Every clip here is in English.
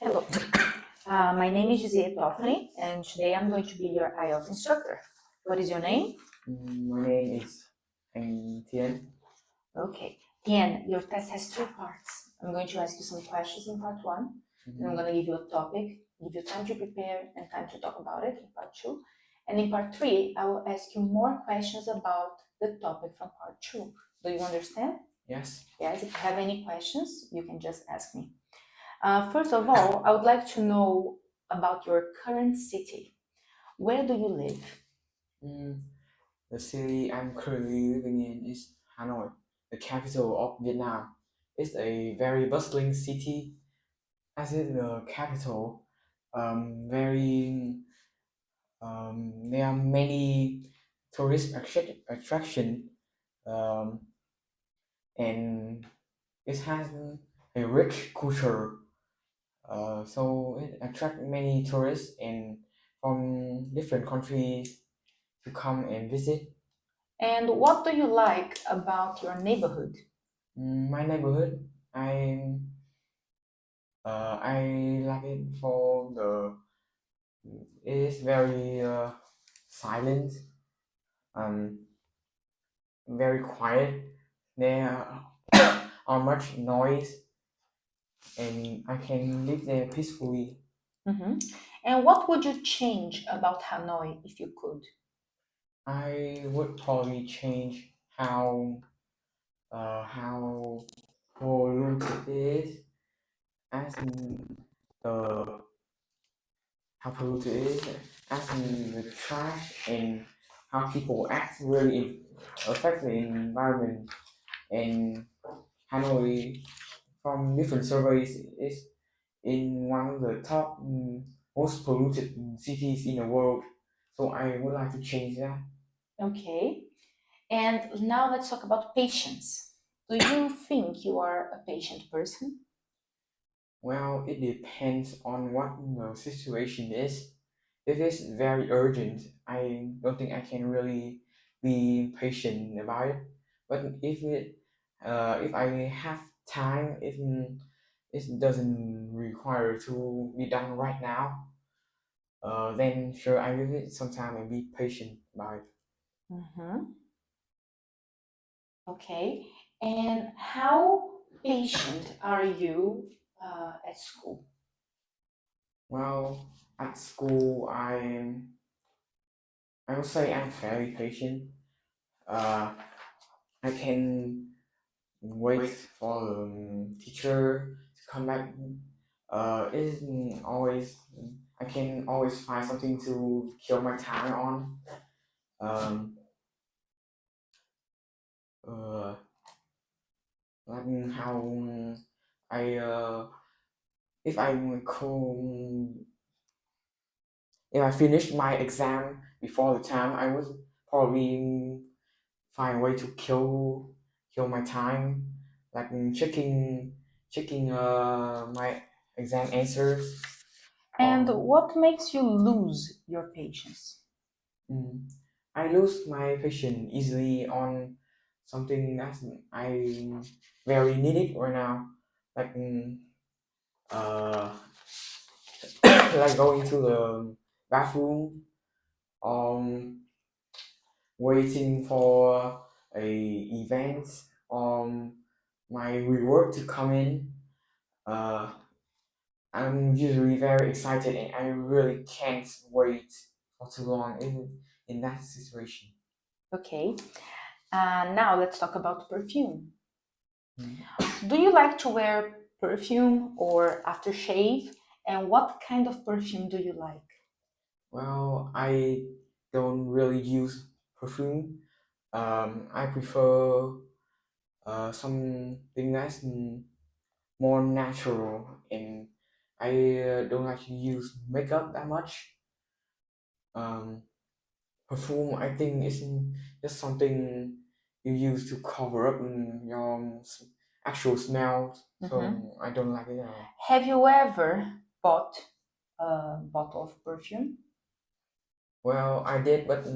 Hello, my name is GIY2.1-2401 and today I'm going to be your IELTS instructor. What is your name? My name is Tiến. Okay, Tien, your test has three parts. I'm going to ask you some questions in part one, and I'm going to give you a topic, give you time to prepare and time to talk about it in part two. And in part three, I will ask you more questions about the topic from part two. Do you understand? Yes. Yes, if you have any questions, you can just ask me. First of all, I would like to know about your current city. Where do you live? The city I'm currently living in is Hanoi, the capital of Vietnam. It's a very bustling city. As it's the capital, there are many tourist attraction, and it has a rich culture. So it attracts many tourists and from different countries to come and visit. And what do you like about your neighborhood? My neighborhood, I like it for it is very silent, um, very quiet. There are much noise, and I can live there peacefully. And what would you change about Hanoi if you could? I would probably change how polluted it is, as in the how polluted it is, as in the trash and how people act really affect the environment. And Hanoi, from different surveys, is in one of the top most polluted cities in the world. So I would like to change that. Okay. And now let's talk about patience. Do you think you are a patient person? Well, it depends on what the situation is. If it's very urgent, I don't think I can really be patient about it. But if I have time, if it doesn't require to be done right now, then sure I give it some time and be patient about it. Okay. And how patient are you at school? Well, at school, I would say I'm very patient. Uh, I can wait for the teacher to come back. It isn't always I can always find something to kill my time on. Um, uh, like how I if I co- if I finish my exam before the time, I would probably find a way to kill my time, like checking my exam answers. And what makes you lose your patience? I lose my patience easily on something that I very needed right now, like uh like going to the bathroom, um waiting for a event, my reward to come in. Uh, I'm usually very excited and I really can't wait for too long in that situation. Okay. Now let's talk about perfume. Do you like to wear perfume or aftershave? And what kind of perfume do you like? Well, I don't really use perfume. I prefer something that's more natural, and I don't like to use makeup that much. Um, Perfume, I think, is just something you use to cover up your actual smell. So I don't like it at all. Have you ever bought a bottle of perfume? Well, I did, but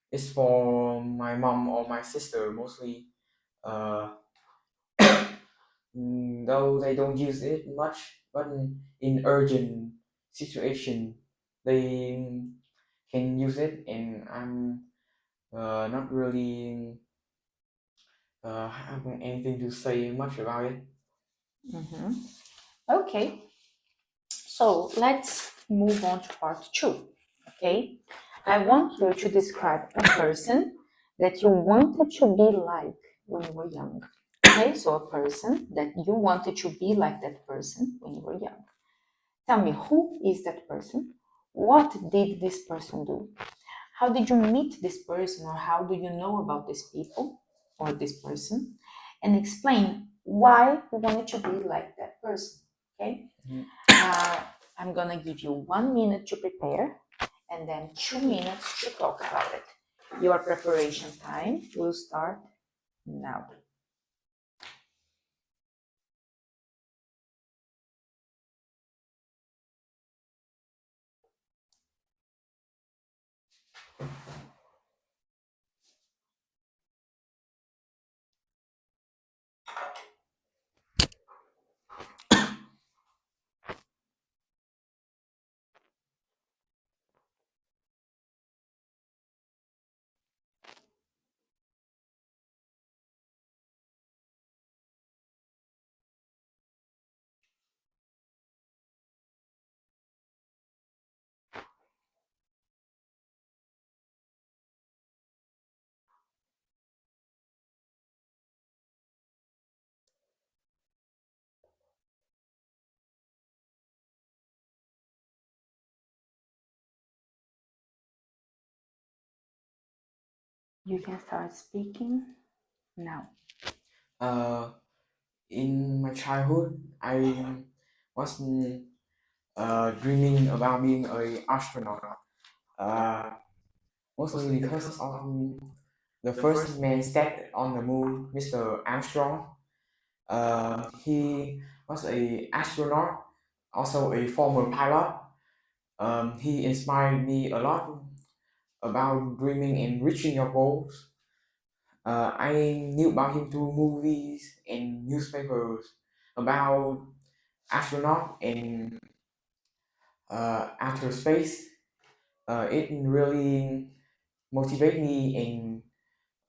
it's for my mom or my sister mostly. Uh, though they don't use it much, but in urgent situation they can use it, and I'm not really have anything to say much about it. Okay, so let's move on to part 2. Okay, I want you to describe a person that you wanted to be like when you were young. Okay, so a person that you wanted to be like that person when you were young. Tell me, who is that person? What did this person do? How did you meet this person, or how do you know about these people or this person? And explain why you wanted to be like that person. Okay? I'm gonna give you 1 minute to prepare and then 2 minutes to talk about it. Your preparation time will start now. You can start speaking now. In my childhood, I was dreaming about being an astronaut. Uh, Mostly because of the first man stepped on the moon, Mr. Armstrong. He was a astronaut, also a former pilot. He inspired me a lot about dreaming and reaching your goals. I knew about him through movies and newspapers about astronaut and outer space. It really motivated me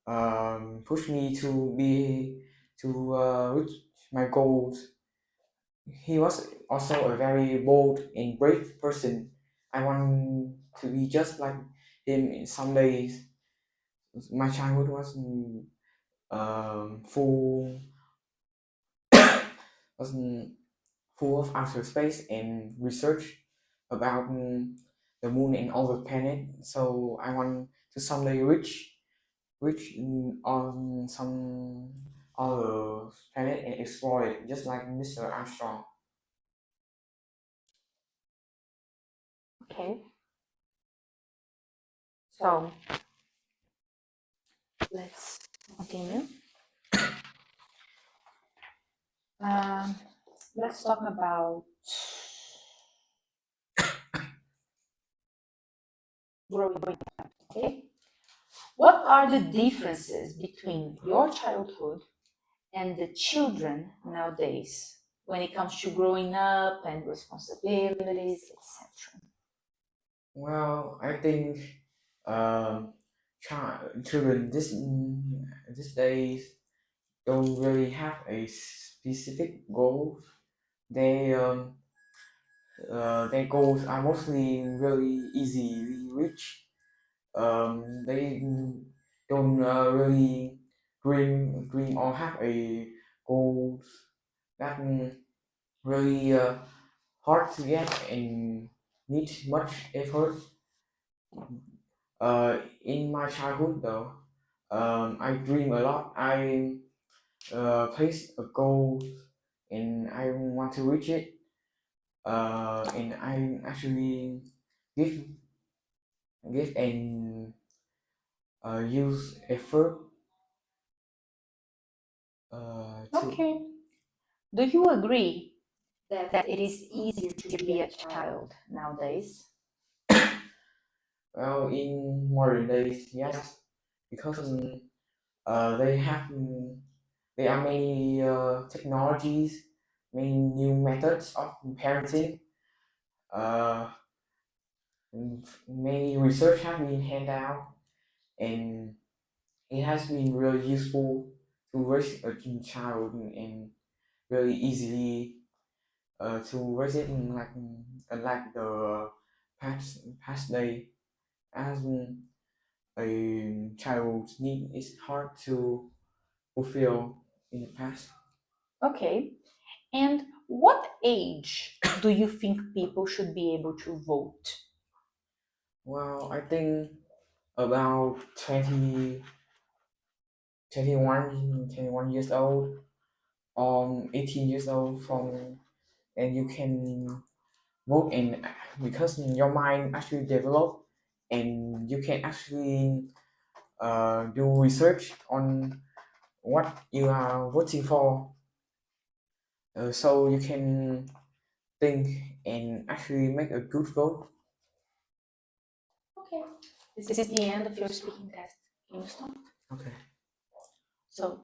and pushed me to reach my goals. He was also a very bold and brave person. I want to be just like him in some days. My childhood was full was full of outer space and research about the moon and all the planets. So I want to someday reach on some other planet and explore it, just like Mr. Armstrong. Okay. So let's continue. Let's talk about growing up. Okay. What are the differences between your childhood and the children nowadays when it comes to growing up and responsibilities, etc.? Well, I think children these days don't really have a specific goal. They their goals are mostly really easy reach. They don't really dream or have a goals that really hard to get and need much effort. In my childhood though, I dream a lot. I place a goal and I want to reach it. And I actually give and use effort to. Okay. Do you agree that it is easier to be a child nowadays? Well, in modern days, yes, because they have there are many technologies, many new methods of parenting. Uh, Many research have been handed out, and it has been really useful to raise a child and really easily to raise it in like the past day, as a child's need is hard to fulfill in the past. Okay. And what age do you think people should be able to vote? Well, I think about 21 years old or 18 years old from, and you can vote, and because your mind actually develop, and you can actually do research on what you are voting for, so you can think and actually make a good vote. Okay. This is the end of your speaking test. Can you stop? Okay. So